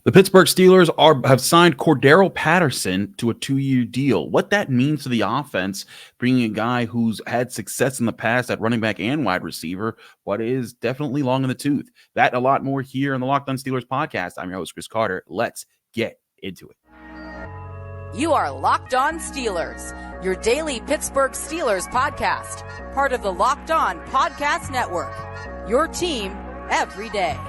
The Pittsburgh Steelers have signed Cordarrelle Patterson to a 2-year deal. What that means to the offense, bringing a guy who's had success in the past at running back and wide receiver, what is definitely long in the tooth. That and a lot more here on the Locked On Steelers podcast. I'm your host, Chris Carter. Let's get into it. You are Locked On Steelers, your daily Pittsburgh Steelers podcast, part of the Locked On Podcast Network, your team every day.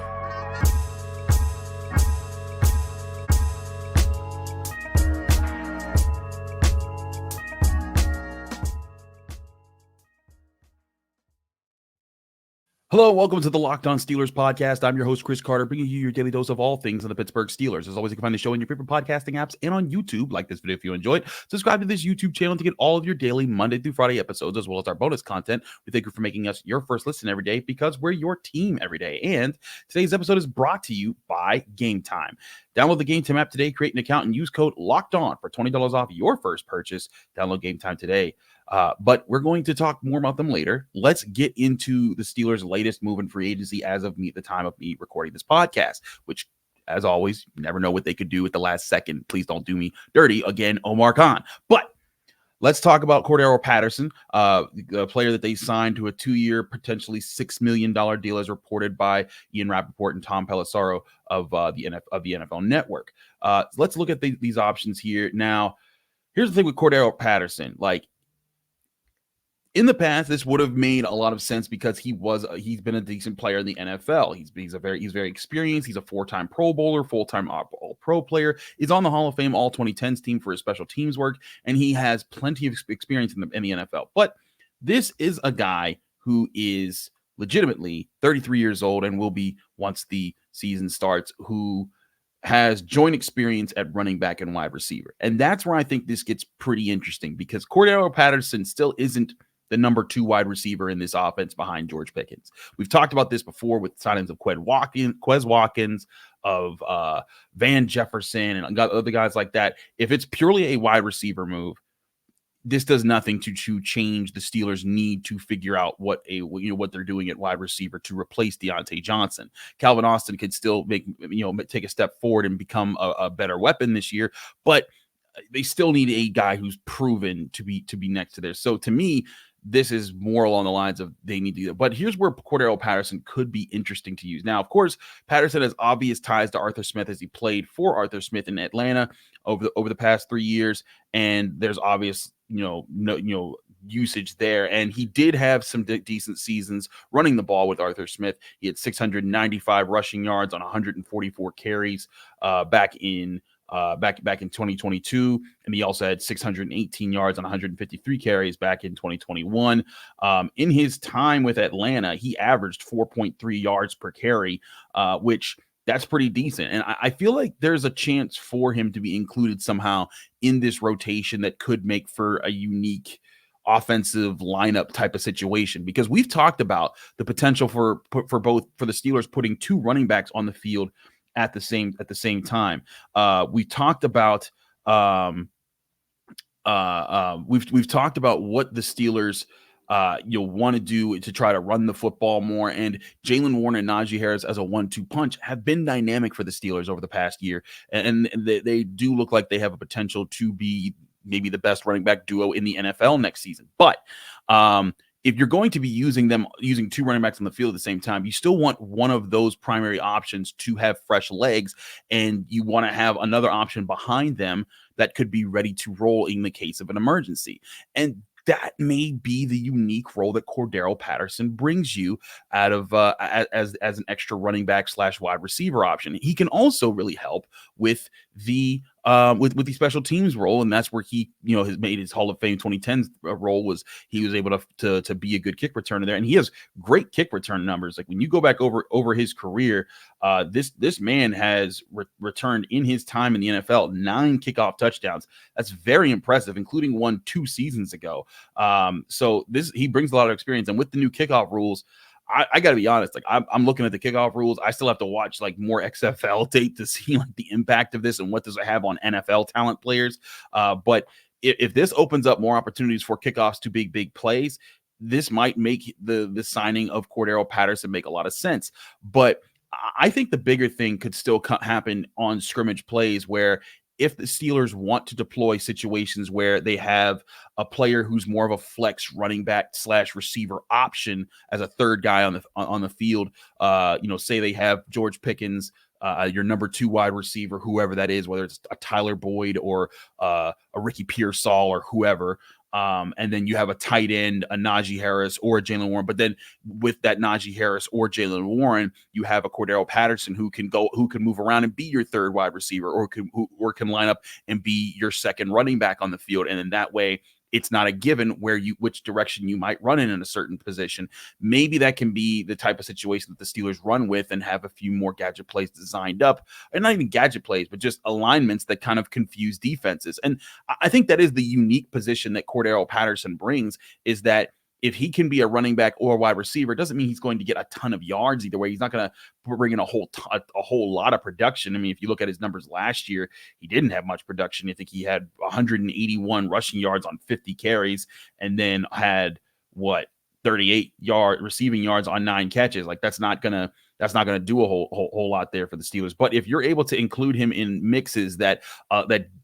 Hello, welcome to the Locked On Steelers podcast. I'm your host, Chris Carter, bringing you your daily dose of all things on the Pittsburgh Steelers. As always, you can find the show in your favorite podcasting apps and on YouTube. Like this video if you enjoyed. Subscribe to this YouTube channel to get all of your daily Monday through Friday episodes, as well as our bonus content. We thank you for making us your first listen every day because we're your team every day. And today's episode is brought to you by Game Time. Download the Game Time app today, create an account, and use code LOCKEDON for $20 off your first purchase. Download Game Time today. But we're going to talk more about them later. Let's get into the Steelers' latest move in free agency as of the time of me recording this podcast, which, as always, you never know what they could do at the last second. Please don't do me dirty. Again, Omar Khan. But let's talk about Cordarrelle Patterson, the player that they signed to a 2-year, potentially $6 million deal, as reported by Ian Rappaport and Tom Pelissero of the NFL Network. Let's look at these options here. Now, here's the thing with Cordarrelle Patterson. In the past, this would have made a lot of sense because he's been a decent player in the NFL. He's very experienced. He's a 4-time Pro Bowler, full-time All-Pro player. He's on the Hall of Fame All-2010s team for his special teams work, and he has plenty of experience in the NFL. But this is a guy who is legitimately 33 years old and will be once the season starts, who has joint experience at running back and wide receiver. And that's where I think this gets pretty interesting because Cordarrelle Patterson still isn't the number 2 wide receiver in this offense behind George Pickens. We've talked about this before with signings of Quez Watkins, of Van Jefferson, and other guys like that. If it's purely a wide receiver move, this does nothing to change the Steelers' need to figure out what they're doing at wide receiver to replace Deontay Johnson. Calvin Austin could still take a step forward and become a better weapon this year, but they still need a guy who's proven to be next to there. So to me, this is more along the lines of they need to do that. But here's where Cordarrelle Patterson could be interesting to use. Now, of course, Patterson has obvious ties to Arthur Smith as he played for Arthur Smith in Atlanta over the past 3 years, and there's obvious usage there. And he did have some decent seasons running the ball with Arthur Smith. He had 695 rushing yards on 144 carries back in 2022, and he also had 618 yards on 153 carries back in 2021. In his time with Atlanta, he averaged 4.3 yards per carry, which that's pretty decent. And I feel like there's a chance for him to be included somehow in this rotation that could make for a unique offensive lineup type of situation, because we've talked about the potential for the Steelers putting 2 running backs on the field at the same time. We talked about we've talked about what the Steelers want to do to try to run the football more, and Jalen Warren and Najee Harris as a 1-2 punch have been dynamic for the Steelers over the past year, and they do look like they have a potential to be maybe the best running back duo in the NFL next season. But if you're going to be using 2 running backs on the field at the same time, you still want one of those primary options to have fresh legs, and you want to have another option behind them that could be ready to roll in the case of an emergency. And that may be the unique role that Cordarrelle Patterson brings you out of as an extra running back / wide receiver option. He can also really help with the special teams role, and that's where he has made his Hall of Fame 2010 role. Was he was able to be a good kick returner there, and he has great kick return numbers. Like when you go back over his career, this man has returned in his time in the NFL 9 kickoff touchdowns. That's very impressive, including one 2 seasons ago. So he brings a lot of experience, and with the new kickoff rules, I got to be honest. Like I'm looking at the kickoff rules. I still have to watch like more XFL tape to see like the impact of this and what does it have on NFL talent players. But if this opens up more opportunities for kickoffs to big plays, this might make the signing of Cordarrelle Patterson make a lot of sense. But I think the bigger thing could still happen on scrimmage plays where if the Steelers want to deploy situations where they have a player who's more of a flex running back / receiver option as a third guy on the field, say they have George Pickens, your number 2 wide receiver, whoever that is, whether it's a Tyler Boyd or a Ricky Pearsall or whoever. And then you have a tight end, a Najee Harris or a Jaylen Warren. But then with that Najee Harris or Jaylen Warren, you have a Cordarrelle Patterson who can move around and be your third wide receiver, or can line up and be your second running back on the field. And in that way, it's not a given which direction you might run in a certain position. Maybe that can be the type of situation that the Steelers run with and have a few more gadget plays designed up, and not even gadget plays, but just alignments that kind of confuse defenses. And I think that is the unique position that Cordarrelle Patterson brings, is that if he can be a running back or a wide receiver, it doesn't mean he's going to get a ton of yards either way. He's not going to bring in a whole lot of production. I mean, if you look at his numbers last year, he didn't have much production. I think he had 181 rushing yards on 50 carries, and then had 38 receiving yards on 9 catches. Like that's not gonna do a whole lot there for the Steelers. But if you're able to include him in mixes that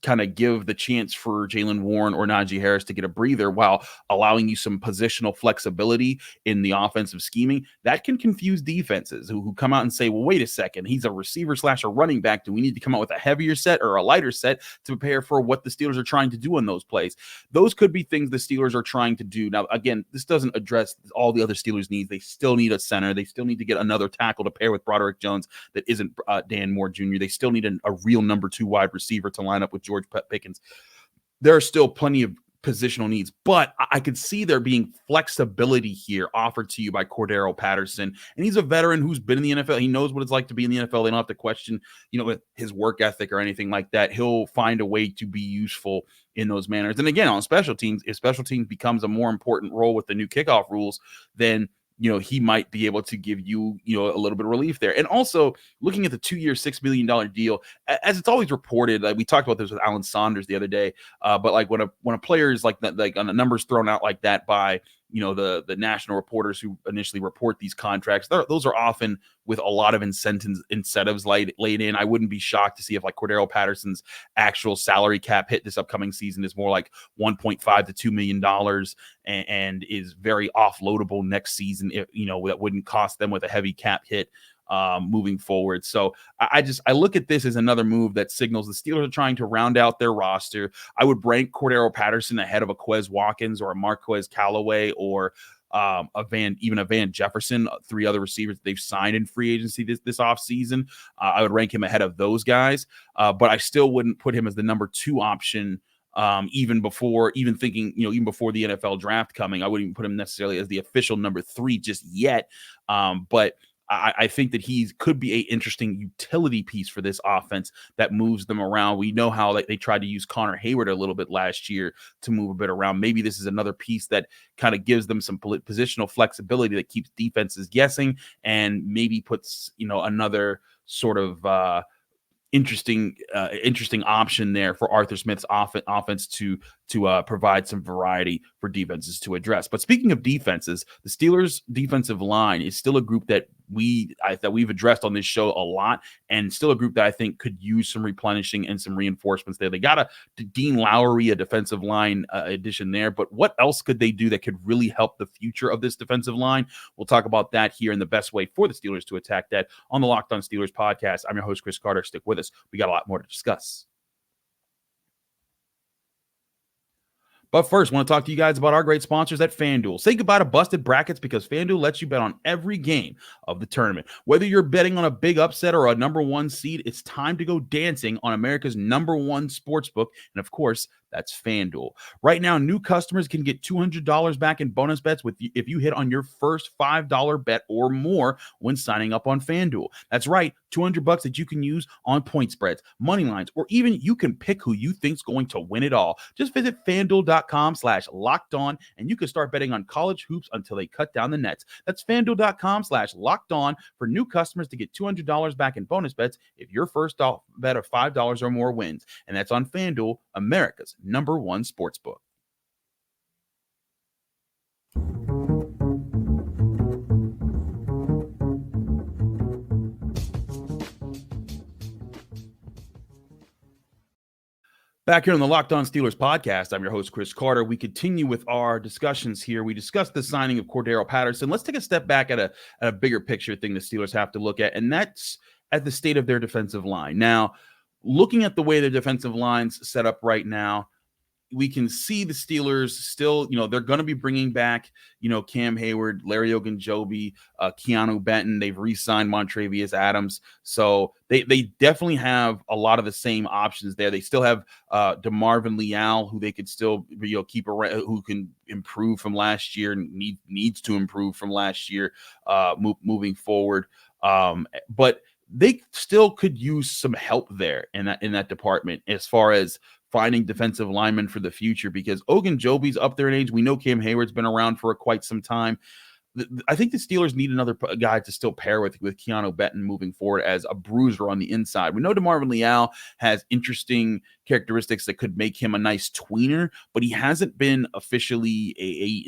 kind of give the chance for Jaylen Warren or Najee Harris to get a breather while allowing you some positional flexibility in the offensive scheming, that can confuse defenses who come out and say, well, wait a second, he's a receiver / a running back. Do we need to come out with a heavier set or a lighter set to prepare for what the Steelers are trying to do in those plays? Those could be things the Steelers are trying to do. Now, again, this doesn't address all the other Steelers needs. They still need a center. They still need to get another tackle to pair with Broderick Jones that isn't Dan Moore Jr. They still need a real number 2 wide receiver to line up with George Pickens. There are still plenty of positional needs, but I could see there being flexibility here offered to you by Cordarrelle Patterson. And he's a veteran who's been in the NFL. He knows what it's like to be in the NFL. They don't have to question, his work ethic or anything like that. He'll find a way to be useful in those manners. And again, on special teams, if special teams becomes a more important role with the new kickoff rules, then he might be able to give you, a little bit of relief there. And also looking at the 2-year, $6 million deal, as it's always reported, like we talked about this with Alan Saunders the other day, but like when a player is like that, like on the numbers thrown out like that by, the national reporters who initially report these contracts, those are often with a lot of incentives laid in. I wouldn't be shocked to see if like Cordarrelle Patterson's actual salary cap hit this upcoming season is more like $1.5 to $2 million and is very offloadable next season. If, that wouldn't cost them with a heavy cap hit moving forward. So I look at this as another move that signals the Steelers are trying to round out their roster. I would rank Cordarrelle Patterson ahead of a Quez Watkins or a Marquez Callaway or a Van Jefferson, 3 other receivers that they've signed in free agency this offseason. I would rank him ahead of those guys, but I still wouldn't put him as the number 2 option. Even before the NFL draft coming, I wouldn't even put him necessarily as the official number 3 just yet. But I think that he could be an interesting utility piece for this offense that moves them around. We know how they tried to use Connor Hayward a little bit last year to move a bit around. Maybe this is another piece that kind of gives them some positional flexibility that keeps defenses guessing and maybe puts, another sort of interesting option there for Arthur Smith's offense to provide some variety for defenses to address. But speaking of defenses, the Steelers' defensive line is still a group that we've addressed on this show a lot, and still a group that I think could use some replenishing and some reinforcements there. They got a Dean Lowry, a defensive line addition there, but what else could they do that could really help the future of this defensive line? We'll talk about that here and the best way for the Steelers to attack that on the Locked On Steelers podcast. I'm your host, Chris Carter. Stick with us. We got a lot more to discuss. But first, I want to talk to you guys about our great sponsors at FanDuel. Say goodbye to busted brackets because FanDuel lets you bet on every game of the tournament. Whether you're betting on a big upset or a number 1 seed, it's time to go dancing on America's number 1 sportsbook. And of course, that's FanDuel. Right now, new customers can get $200 back in bonus bets if you hit on your first $5 bet or more when signing up on FanDuel. That's right, $200 that you can use on point spreads, money lines, or even you can pick who you think's going to win it all. Just visit FanDuel.com/lockedon and you can start betting on college hoops until they cut down the nets. That's FanDuel.com/lockedon for new customers to get $200 back in bonus bets if your first bet of $5 or more wins. And that's on FanDuel, America's number 1 sportsbook. Back here on the Locked On Steelers podcast, I'm your host, Chris Carter. We continue with our discussions here. We discussed the signing of Cordarrelle Patterson. Let's take a step back at a bigger picture thing the Steelers have to look at, and that's at the state of their defensive line. Now, looking at the way their defensive line's set up right now, we can see the Steelers still, they're going to be bringing back, Cam Hayward, Larry Ogunjobi, Keanu Benton. They've re-signed Montrevious Adams. So they definitely have a lot of the same options there. They still have DeMarvin Leal, who they could still, keep around, who can improve from last year, needs to improve from last year moving forward. But they still could use some help there in that department as far as finding defensive linemen for the future, because Ogunjobi's up there in age. We know Cam Hayward's been around for quite some time. I think the Steelers need another guy to still pair with Keanu Benton moving forward as a bruiser on the inside. We know DeMarvin Leal has interesting characteristics that could make him a nice tweener, but he hasn't been officially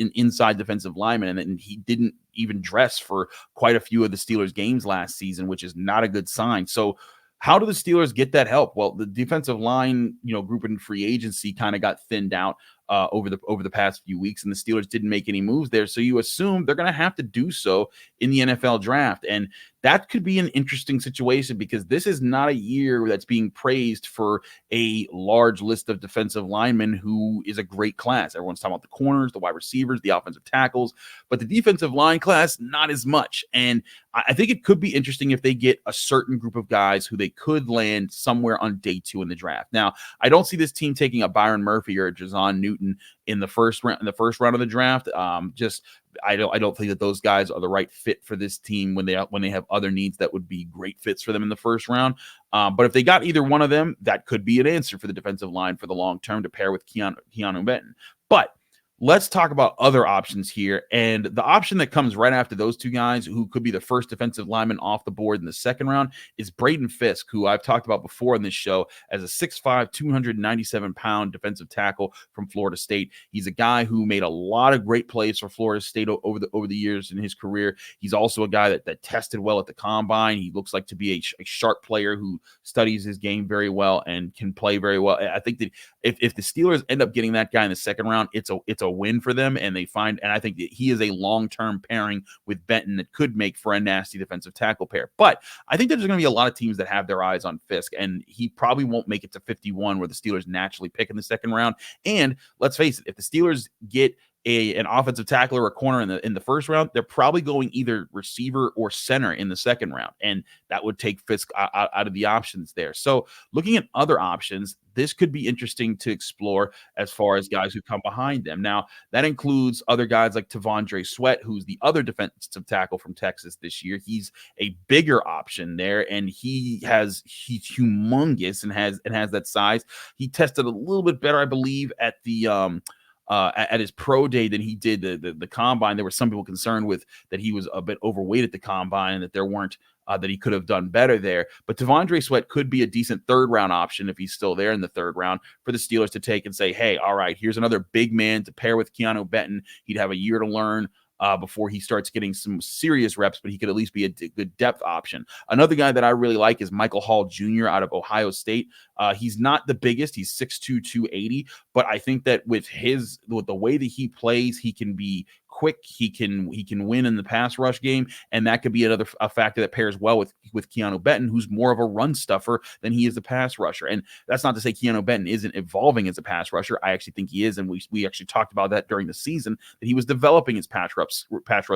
an inside defensive lineman, and he didn't even dress for quite a few of the Steelers games last season, which is not a good sign. So how do the Steelers get that help? Well, the defensive line, group in free agency kind of got thinned out over the past few weeks, and the Steelers didn't make any moves there. So you assume they're going to have to do so in the NFL draft. And that could be an interesting situation, because this is not a year that's being praised for a large list of defensive linemen who is a great class. Everyone's talking about the corners, the wide receivers, the offensive tackles, but the defensive line class, not as much. And I think it could be interesting if they get a certain group of guys who they could land somewhere on day 2 in the draft. Now, I don't see this team taking a Byron Murphy or a Jazon Newton in the first round of the draft. I don't think that those guys are the right fit for this team when they have other needs that would be great fits for them in the first round. But if they got either one of them, that could be an answer for the defensive line for the long term to pair with Keanu Benton. But let's talk about other options here. And the option that comes right after those two guys, who could be the first defensive lineman off the board in the second round, is Braden Fisk, who I've talked about before in this show as a 6'5", 297-pound defensive tackle from Florida State. He's a guy who made a lot of great plays for Florida State over the years in his career. He's also a guy that tested well at the combine. He looks like to be a sharp player who studies his game very well and can play very well. I think that if the Steelers end up getting that guy in the second round, it's a win for them, and I think that he is a long-term pairing with Benton that could make for a nasty defensive tackle pair. But I think there's going to be a lot of teams that have their eyes on Fisk, and he probably won't make it to 51, where the Steelers naturally pick in the second round. And let's face it, if the Steelers get an offensive tackle or a corner in the first round, they're probably going either receiver or center in the second round, and that would take Fisk out of the options there. So looking at other options, this could be interesting to explore as far as guys who come behind them. Now, that includes other guys like T'Vondre Sweat, who's the other defensive tackle from Texas this year. He's a bigger option there, and he's humongous and has that size. He tested a little bit better, I believe, at the at his pro day than he did the combine. There were some people concerned with that he was a bit overweight at the combine, and that there weren't that he could have done better there. But T'Vondre Sweat could be a decent third round option if he's still there in the third round for the Steelers to take and say, hey, all right, here's another big man to pair with Keanu Benton. He'd have a year to learn before he starts getting some serious reps, but he could at least be a good depth option. Another guy that I really like is Michael Hall Jr. out of Ohio State. He's not the biggest. He's 6'2", 280, but I think that with the way that he plays, he can be quick. He can win in the pass rush game, and that could be a factor that pairs well with Keanu Benton, who's more of a run stuffer than he is a pass rusher. And that's not to say Keanu Benton isn't evolving as a pass rusher. I actually think he is, and we actually talked about that during the season, that he was developing his pass rush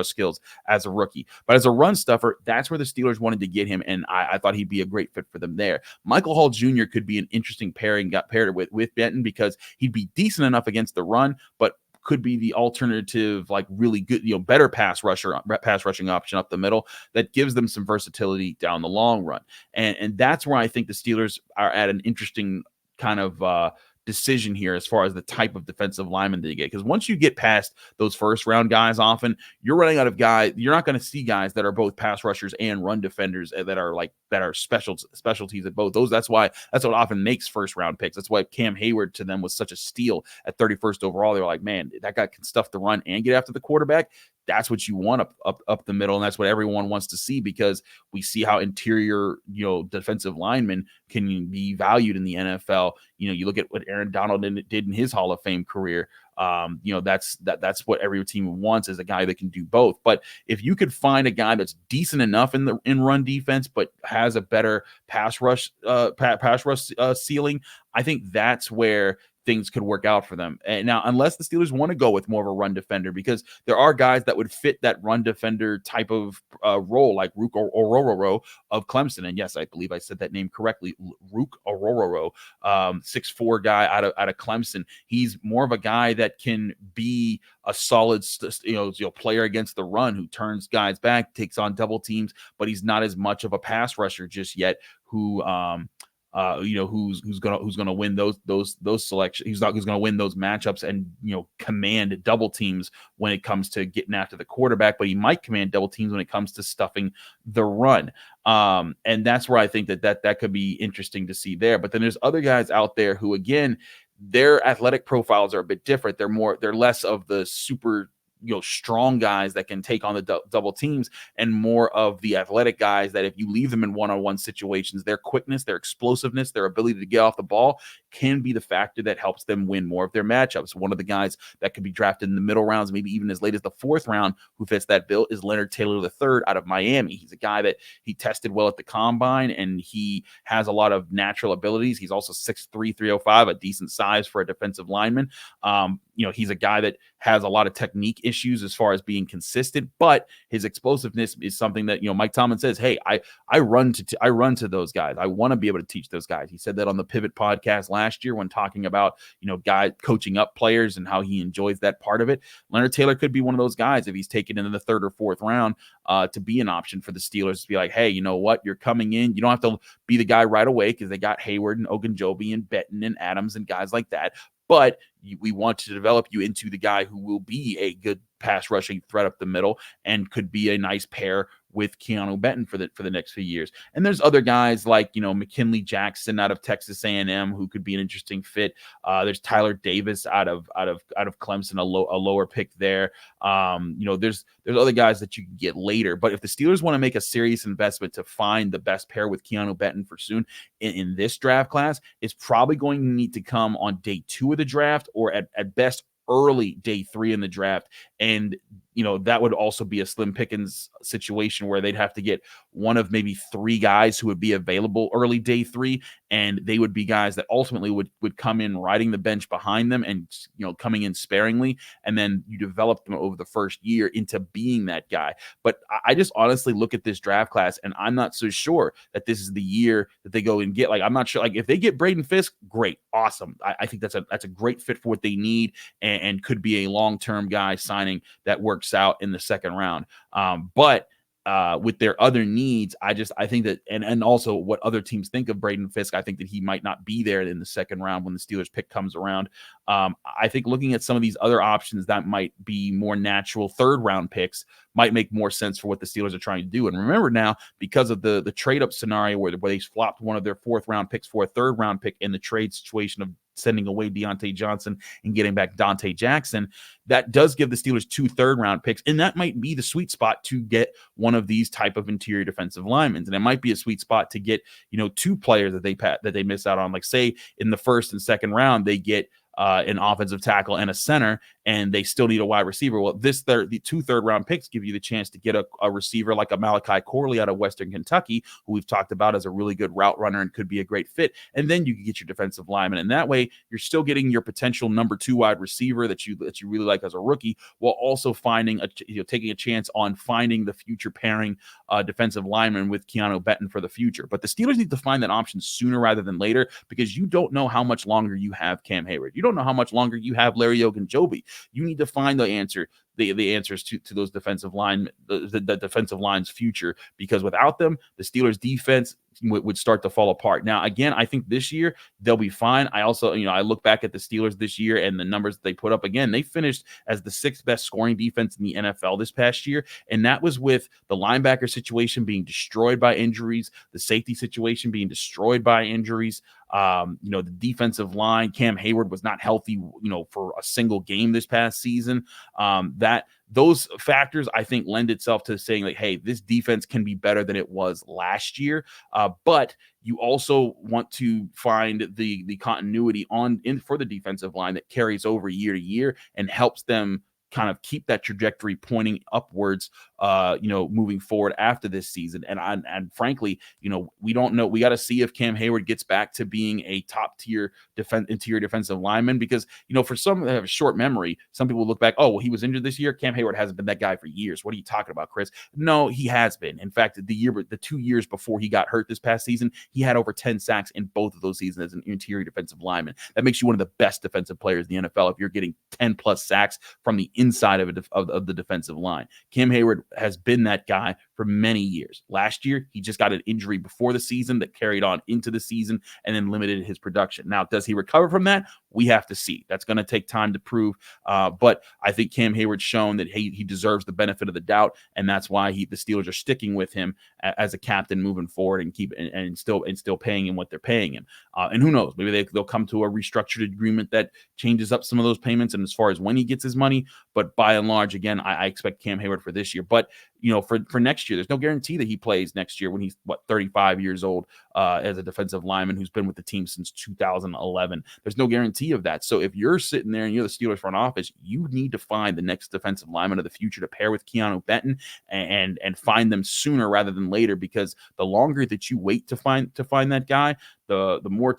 skills as a rookie. But as a run stuffer, that's where the Steelers wanted to get him, and I thought he'd be a great fit for them there. Michael Hall Jr. could be an interesting pairing, got paired with Benton, because he'd be decent enough against the run, but could be the alternative, like really good, better pass rushing option up the middle that gives them some versatility down the long run. And that's where I think the Steelers are at an interesting kind of decision here as far as the type of defensive lineman that you get. Because once you get past those first round guys, often you're running out of guys. You're not going to see guys that are both pass rushers and run defenders that are specialties at both those. That's what often makes first round picks. That's why Cam Hayward to them was such a steal at 31st overall. They were like, man, that guy can stuff the run and get after the quarterback. that's what you want up the middle, and that's what everyone wants to see, because we see how interior, defensive linemen can be valued in the NFL. You look at what Aaron Donald did in his Hall of Fame career. That's what every team wants, is a guy that can do both. But if you could find a guy that's decent enough in run defense, but has a better pass rush ceiling, I think that's where things could work out for them. And now, unless the Steelers want to go with more of a run defender, because there are guys that would fit that run defender type of role, like Rook Orororo of Clemson. And yes, I believe I said that name correctly, Rook Orororo, 6'4" guy out of Clemson. He's more of a guy that can be a solid, player against the run, who turns guys back, takes on double teams, but he's not as much of a pass rusher just yet. Who's gonna win those selections? Who's gonna win those matchups and command double teams when it comes to getting after the quarterback, but he might command double teams when it comes to stuffing the run. And that's where I think that could be interesting to see there. But then there's other guys out there who, again, their athletic profiles are a bit different. They're less of the super strong guys that can take on the double teams, and more of the athletic guys that if you leave them in one-on-one situations, their quickness, their explosiveness, their ability to get off the ball can be the factor that helps them win more of their matchups. One of the guys that could be drafted in the middle rounds, maybe even as late as the 4th round, who fits that bill, is Leonard Taylor III out of Miami. He's a guy that he tested well at the combine, and he has a lot of natural abilities. He's also 6'3", 305, a decent size for a defensive lineman. He's a guy that has a lot of technique issues as far as being consistent, but his explosiveness is something that, Mike Tomlin says, hey, I run to those guys. I want to be able to teach those guys. He said that on the Pivot podcast last year when talking about, guys coaching up players and how he enjoys that part of it. Leonard Taylor could be one of those guys if he's taken into the 3rd or 4th round to be an option for the Steelers, to be like, hey, you know what? You're coming in. You don't have to be the guy right away, because they got Hayward and Ogunjobi and Benton and Adams and guys like that. But we want to develop you into the guy who will be a good pass rushing threat up the middle and could be a nice pair with Keanu Benton for the next few years. And there's other guys like, McKinley Jackson out of Texas A&M, who could be an interesting fit. There's Tyler Davis out of Clemson, a lower pick there. There's other guys that you can get later. But if the Steelers want to make a serious investment to find the best pair with Keanu Benton for soon in this draft class, it's probably going to need to come on day 2 of the draft, or at best early day 3 in the draft. And that would also be a slim pickings situation where they'd have to get one of maybe 3 guys who would be available early day 3. And they would be guys that ultimately would come in riding the bench behind them and, coming in sparingly. And then you develop them over the first year into being that guy. But I just honestly look at this draft class, and I'm not so sure that this is the year that they go and get. I'm not sure. If they get Braden Fisk, great, awesome. I think that's a great fit for what they need, and could be a long-term guy signing that works out in the 2nd round. But with their other needs, I think that, and also what other teams think of Braden Fisk, I think that he might not be there in the 2nd round when the Steelers pick comes around. I think looking at some of these other options that might be more natural 3rd round picks might make more sense for what the Steelers are trying to do. And remember now, because of the trade up scenario where they flopped one of their 4th round picks for a 3rd round pick in the trade situation of sending away Deontay Johnson and getting back Dante Jackson, that does give the Steelers 2 3rd round picks. And that might be the sweet spot to get one of these type of interior defensive linemen. And it might be a sweet spot to get, 2 players that they miss out on. Like, say in the 1st and 2nd round, they get an offensive tackle and a center, and they still need a wide receiver. Well, the 2 3rd round picks give you the chance to get a receiver like a Malachi Corley out of Western Kentucky, who we've talked about as a really good route runner and could be a great fit. And then you can get your defensive lineman. And that way you're still getting your potential number 2 wide receiver that you really like as a rookie, while also finding taking a chance on finding the future pairing defensive lineman with Keanu Benton for the future. But the Steelers need to find that option sooner rather than later, because you don't know how much longer you have Cam Hayward. You don't know how much longer you have Larry Ogunjobi. You need to find the answers to those defensive line, the defensive line's future, because without them, the Steelers defense would start to fall apart. Now, again, I think this year they'll be fine. I also, I look back at the Steelers this year and the numbers that they put up. Again, they finished as the 6th best scoring defense in the NFL this past year. And that was with the linebacker situation being destroyed by injuries, the safety situation being destroyed by injuries. The defensive line, Cam Hayward was not healthy, for a single game this past season. those factors, I think, lend itself to saying like, hey, this defense can be better than it was last year. But you also want to find the continuity for the defensive line that carries over year to year and helps them kind of keep that trajectory pointing upwards, moving forward after this season. And frankly, we don't know. We got to see if Cam Hayward gets back to being a top tier interior defensive lineman, because, for some that have a short memory, some people look back, oh, well, he was injured this year. Cam Hayward hasn't been that guy for years. What are you talking about, Chris? No, he has been. In fact, the 2 years before he got hurt this past season, he had over 10 sacks in both of those seasons as an interior defensive lineman. That makes you one of the best defensive players in the NFL if you're getting 10 plus sacks from the inside of the defensive line. Cam Hayward has been that guy for many years. Last year, he just got an injury before the season that carried on into the season and then limited his production. Now, does he recover from that? We have to see. That's going to take time to prove. But I think Cam Hayward's shown that he deserves the benefit of the doubt, and that's why the Steelers are sticking with him as a captain moving forward and still paying him what they're paying him. And who knows? Maybe they'll come to a restructured agreement that changes up some of those payments and as far as when he gets his money. But by and large, again, I expect Cam Hayward for this year. But for next year, there's no guarantee that he plays next year when he's 35 years old as a defensive lineman who's been with the team since 2011. There's no guarantee of that. So if you're sitting there and you're the Steelers front office, you need to find the next defensive lineman of the future to pair with Keanu Benton and find them sooner rather than later, because the longer that you wait to find that guy, the more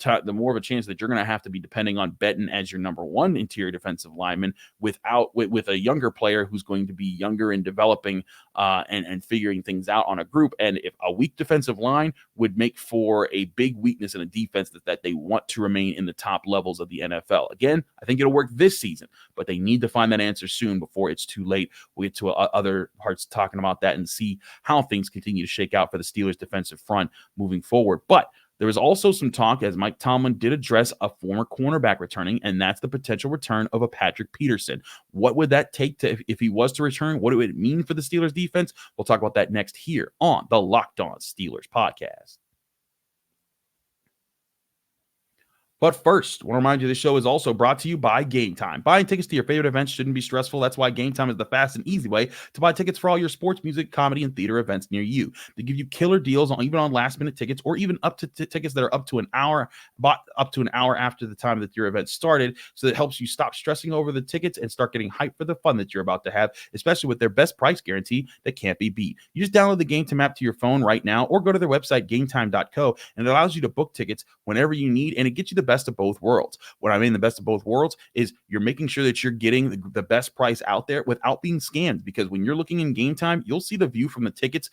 of a chance that you're going to have to be depending on Benton as your number one interior defensive lineman with a younger player who's going to be younger and developing and figuring things out on a group. And if a weak defensive line would make for a big weakness in a defense that they want to remain in the top levels of the NFL. Again, I think it'll work this season, but they need to find that answer soon before it's too late. We'll get to other parts talking about that and see how things continue to shake out for the Steelers defensive front moving forward. But there was also some talk, as Mike Tomlin did address a former cornerback returning, and that's the potential return of a Patrick Peterson. What would that take if he was to return? What would it mean for the Steelers defense? We'll talk about that next here on the Locked On Steelers podcast. But first, I want to remind you this show is also brought to you by Game Time. Buying tickets to your favorite events shouldn't be stressful. That's why Game Time is the fast and easy way to buy tickets for all your sports, music, comedy, and theater events near you. They give you killer deals even on last-minute tickets, or even up to tickets that are up to an hour after the time that your event started. So that helps you stop stressing over the tickets and start getting hyped for the fun that you're about to have, especially with their best price guarantee that can't be beat. You just download the Game Time app to your phone right now, or go to their website, gametime.co, and it allows you to book tickets whenever you need, and it gets you the best of both worlds. What I mean the best of both worlds is you're making sure that you're getting the best price out there without being scammed, because when you're looking in Game Time, you'll see the view from the tickets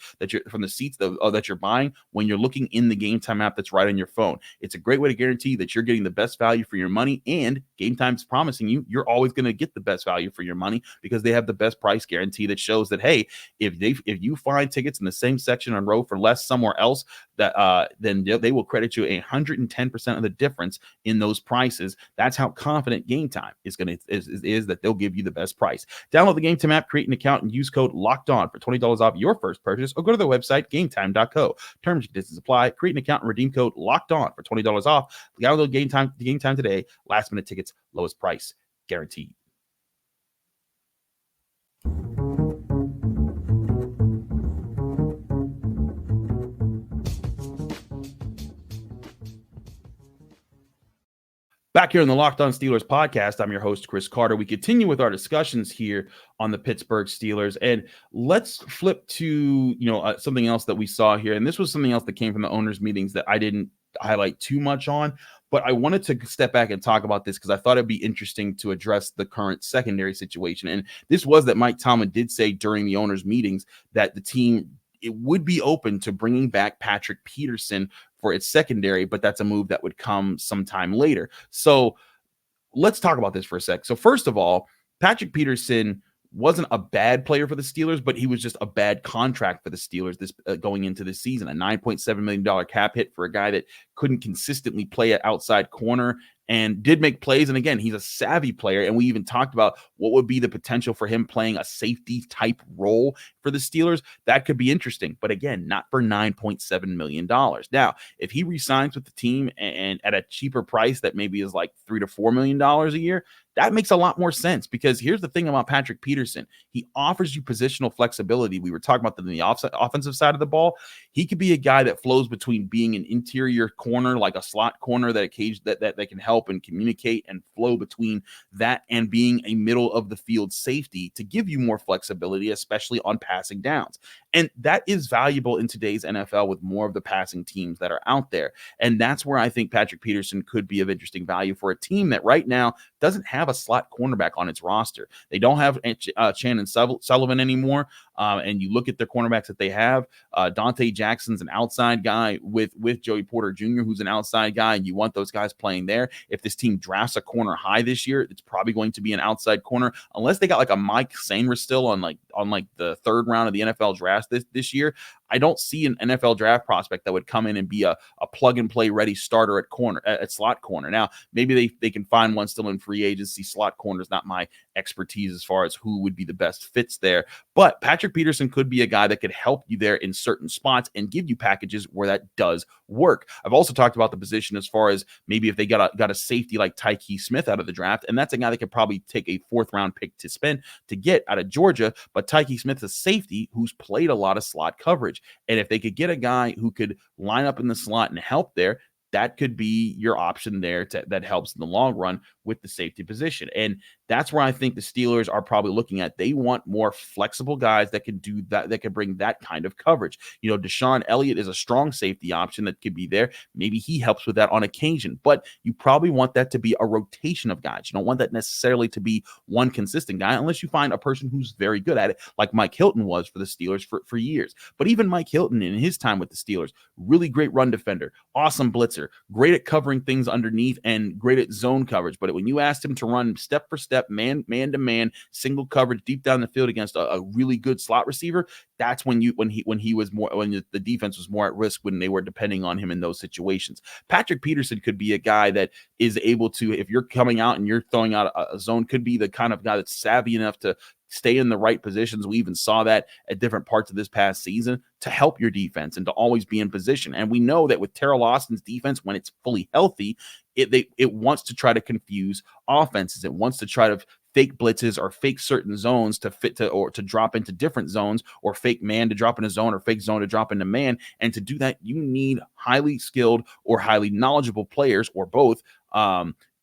from the seats that you're buying when you're looking in the Game Time app that's right on your phone. It's a great way to guarantee that you're getting the best value for your money, and Game Time's promising you're always going to get the best value for your money because they have the best price guarantee that shows that, hey, if you find tickets in the same section on row for less somewhere else, that then they will credit you 110% of the difference in those prices. That's how confident Game Time is that they'll give you the best price. Download the Game Time app, create an account, and use code LOCKEDON for $20 off your first purchase, or go to their website, gametime.co. Terms and conditions apply. Create an account and redeem code LOCKEDON for $20 off. Download Game Time today. Last minute tickets, lowest price guaranteed. Back here in the Locked On Steelers podcast, I'm your host, Chris Carter. We continue with our discussions here on the Pittsburgh Steelers, and let's flip to something else that we saw here. And this was something else that came from the owners' meetings that I didn't highlight too much on, but I wanted to step back and talk about this because I thought it'd be interesting to address the current secondary situation. And this was that Mike Tomlin did say during the owners' meetings that the team would be open to bringing back Patrick Peterson for its secondary, but that's a move that would come sometime later. So let's talk about this for a sec. So first of all, Patrick Peterson wasn't a bad player for the Steelers, but he was just a bad contract for the Steelers going into this season. A $9.7 million cap hit for a guy that couldn't consistently play at outside corner and did make plays. And again, he's a savvy player. And we even talked about what would be the potential for him playing a safety type role for the Steelers. That could be interesting, but again, not for $9.7 million. Now, if he resigns with the team and at a cheaper price that maybe is like $3 to $4 million a year, that makes a lot more sense, because here's the thing about Patrick Peterson. He offers you positional flexibility. We were talking about that in the offensive side of the ball. He could be a guy that flows between being an interior corner, like a slot corner that can help and communicate and flow between that, and being a middle of the field safety to give you more flexibility, especially on passing downs. And that is valuable in today's NFL with more of the passing teams that are out there. And that's where I think Patrick Peterson could be of interesting value for a team that right now doesn't have a slot cornerback on its roster. They don't have Shannon Sullivan anymore. And you look at the cornerbacks that they have. Dante Jackson's an outside guy with Joey Porter Jr., who's an outside guy, and you want those guys playing there. If this team drafts a corner high this year, it's probably going to be an outside corner, unless they got like a Mike Sainristil still on the third round of the NFL draft this year. I don't see an NFL draft prospect that would come in and be a plug and play ready starter at slot corner. Now, maybe they can find one still in free agency. Slot corner is not my expertise as far as who would be the best fits there. But Patrick Peterson could be a guy that could help you there in certain spots and give you packages where that does work. I've also talked about the position as far as maybe if they got a safety like Tyke Smith out of the draft, and that's a guy that could probably take a 4th round pick to spend to get out of Georgia. But Tyke Smith is a safety who's played a lot of slot coverage. And if they could get a guy who could line up in the slot and help there, that could be your option there that helps in the long run with the safety position. And that's where I think the Steelers are probably looking at. They want more flexible guys that can do that, that can bring that kind of coverage. You know, Deshaun Elliott is a strong safety option that could be there. Maybe he helps with that on occasion, but you probably want that to be a rotation of guys. You don't want that necessarily to be one consistent guy unless you find a person who's very good at it, like Mike Hilton was for the Steelers for years. But even Mike Hilton in his time with the Steelers, really great run defender, awesome blitzer, great at covering things underneath and great at zone coverage. But when you asked him to run step for step, man to man, single coverage deep down the field against a really good slot receiver, that's when the defense was more at risk, when they were depending on him in those situations. Patrick Peterson could be a guy that is able to, if you're coming out and you're throwing out a zone, could be the kind of guy that's savvy enough to stay in the right positions. We even saw that at different parts of this past season to help your defense and to always be in position. And we know that with Terrell Austin's defense, when it's fully healthy, it wants to try to confuse offenses. It wants to try to fake blitzes or fake certain zones to fit to, or to drop into different zones, or fake man to drop in a zone or fake zone to drop into man. And to do that, you need highly skilled or highly knowledgeable players, or both,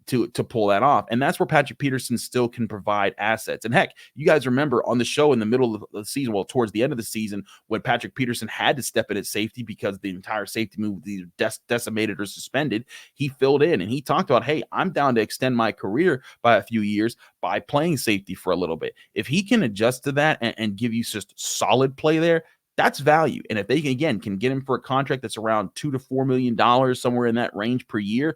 to pull that off. And that's where Patrick Peterson still can provide assets. And heck, you guys remember on the show in the middle of the season, well, towards the end of the season, when Patrick Peterson had to step in at safety because the entire safety move was decimated or suspended, he filled in and he talked about, hey, I'm down to extend my career by a few years by playing safety for a little bit. If he can adjust to that and give you just solid play there, that's value. And if they can get him for a contract that's around $2 to $4 million, somewhere in that range per year,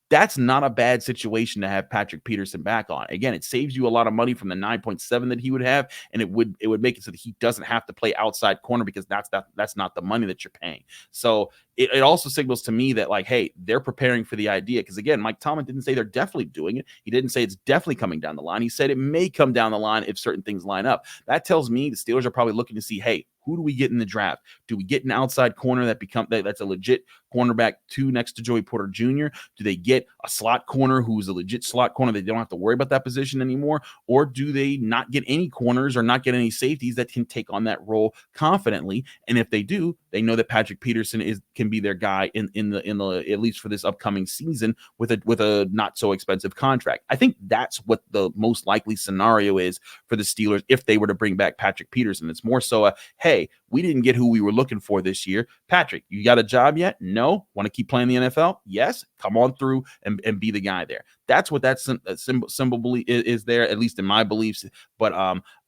that's not a bad situation to have Patrick Peterson back on. Again, it saves you a lot of money from the 9.7 that he would have, and it would make it so that he doesn't have to play outside corner, because that's not the money that you're paying. So it also signals to me that, like, hey, they're preparing for the idea. Because again, Mike Tomlin didn't say they're definitely doing it. He didn't say it's definitely coming down the line. He said it may come down the line if certain things line up. That tells me the Steelers are probably looking to see, hey, who do we get in the draft? Do we get an outside corner that's a legit cornerback 2 next to Joey Porter Jr.? Do they get a slot corner who's a legit slot corner? They don't have to worry about that position anymore. Or do they not get any corners or not get any safeties that can take on that role confidently? And if they do, they know that Patrick Peterson can be their guy in the at least for this upcoming season with a not so expensive contract. I think that's what the most likely scenario is for the Steelers if they were to bring back Patrick Peterson. It's more so hey, we didn't get who we were looking for this year. Patrick, you got a job yet? No. Want to keep playing the NFL? Yes. Come on through and be the guy there. That's what that symbol is there, at least in my beliefs. But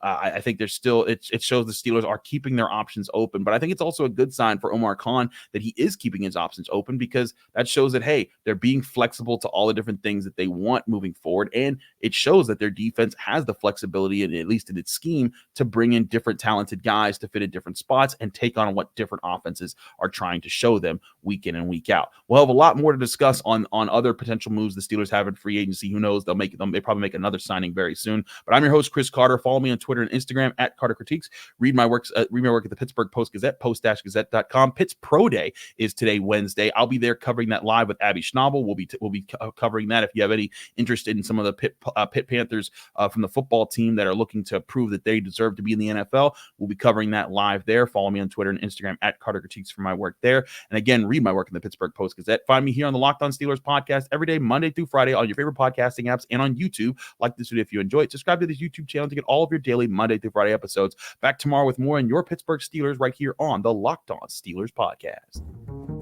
I think there's still, it shows the Steelers are keeping their options open. But I think it's also a good sign for Omar Khan that he is keeping his options open, because that shows that, hey, they're being flexible to all the different things that they want moving forward. And it shows that their defense has the flexibility, and at least in its scheme, to bring in different talented guys to fit in different spots. spots and take on what different offenses are trying to show them week in and week out. We'll have a lot more to discuss on other potential moves the Steelers have in free agency. Who knows? They probably make another signing very soon. But I'm your host, Chris Carter. Follow me on Twitter and Instagram at Carter Critiques. Read my work at the Pittsburgh Post-Gazette, post-gazette.com. Pitt's Pro Day is today, Wednesday. I'll be there covering that live with Abby Schnabel. We'll be covering that. If you have any interest in some of the Pitt Panthers from the football team that are looking to prove that they deserve to be in the NFL, we'll be covering that live there. Follow me on Twitter and Instagram at Carter Critiques for my work there. And again, read my work in the Pittsburgh Post-Gazette. Find me here on the Locked On Steelers podcast every day, Monday through Friday, on your favorite podcasting apps and on YouTube. Like this video if you enjoy it. Subscribe to this YouTube channel to get all of your daily Monday through Friday episodes. Back tomorrow with more on your Pittsburgh Steelers right here on the Locked On Steelers podcast.